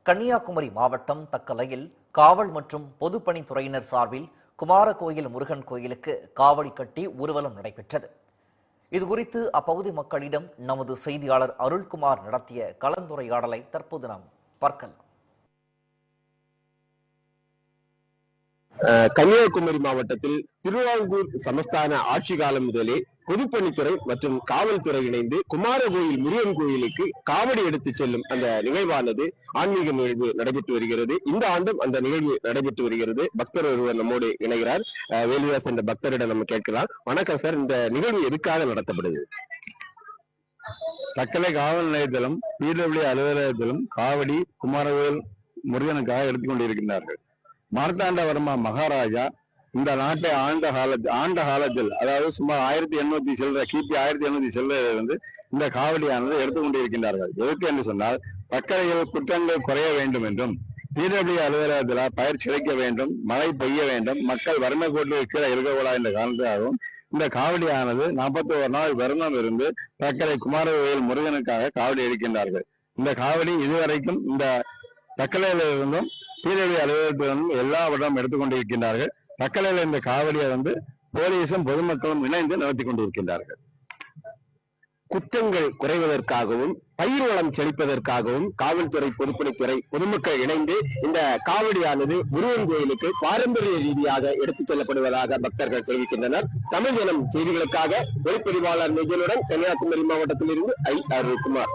கன்னியாகுமரி மாவட்டம் தக்கலையில் காவல் மற்றும் பொதுப்பணித்துறையினர் சார்பில் குமாரகோயில் முருகன் கோயிலுக்கு காவடி கட்டி ஊர்வலம் நடைபெற்றது. இதுகுறித்து அப்பகுதி மக்களிடம் நமது செய்தியாளர் அருள்குமார் நடத்திய கலந்துரையாடலை தற்போது நாம் பார்க்கலாம். கன்னியாகுமரி மாவட்டத்தில் திருவாங்கூர் சமஸ்தான ஆட்சி காலம் முதலே பொதுப்பணித்துறை மற்றும் காவல்துறை இணைந்து குமாரகோயில் முருகன் கோயிலுக்கு காவடி எடுத்துச் செல்லும் அந்த நிகழ்வானது ஆன்மீக நிகழ்வு நடைபெற்று வருகிறது. இந்த ஆண்டும் அந்த நிகழ்வு நடைபெற்று வருகிறது. பக்தர் ஒருவர் நம்மோடு இணைகிறார். வேலுதாஸ் என்ற பக்தரிடம் நம்ம கேட்கலாம். வணக்கம் சார், இந்த நிகழ்வு எதுக்காக நடத்தப்படுது? தக்கலை காவல் நிலையத்திலும் பிடபிள்யூ அலுவலகத்திலும் காவடி குமாரகோயில் முருகனுக்காக எடுத்துக்கொண்டிருக்கின்றார்கள். மார்த்தாண்டவர்மா மகாராஜா இந்த நாட்டை ஆண்ட காலத்தில் அதாவது சுமார் 1800 சில்லற கிபி 1800 சில்லறையிலிருந்து இந்த காவடியானது எடுத்துக்கொண்டிருக்கின்றார்கள். எதற்கு என்று சொன்னால் தக்கலையில் குற்றங்கள் குறைய வேண்டும் என்றும், பிடபிள்யூ அலுவலகத்தில் பயிற்சி கிடைக்க வேண்டும், மழை பெய்ய வேண்டும், மக்கள் வறுமை கோட்டில் கீழே இருக்கக்கூடாது என்ற காரணத்திற்காகவும் இந்த காவடியானது 41 நாள் விரதம் இருந்து தக்கலை குமாரகோயில் முருகனுக்காக காவடி எடுக்கின்றார்கள். இந்த காவடி இதுவரைக்கும் இந்த தக்கலையில இருந்தும் பிடபிள்யூ அலுவலகத்திலிருந்தும் எல்லா வருடம் எடுத்துக்கொண்டிருக்கின்றார்கள். தக்கலையில இந்த காவடியை போலீசும் பொதுமக்களும் இணைந்து நடத்தி கொண்டிருக்கின்றார்கள். குற்றங்கள் குறைவதற்காகவும் பயிர் வளம் செழிப்பதற்காகவும் காவல்துறை, பொதுப்பணித்துறை, பொதுமக்கள் இணைந்து இந்த காவடியானது முருகன் கோயிலுக்கு பாரம்பரிய ரீதியாக எடுத்துச் செல்லப்படுவதாக பக்தர்கள் தெரிவிக்கின்றனர். தமிழ் ஜனம் செய்திகளுக்காக ஒளிப்பதிவாளர் நிஜனுடன் கன்னியாகுமரி மாவட்டத்தில் இருந்து அருள்குமார்.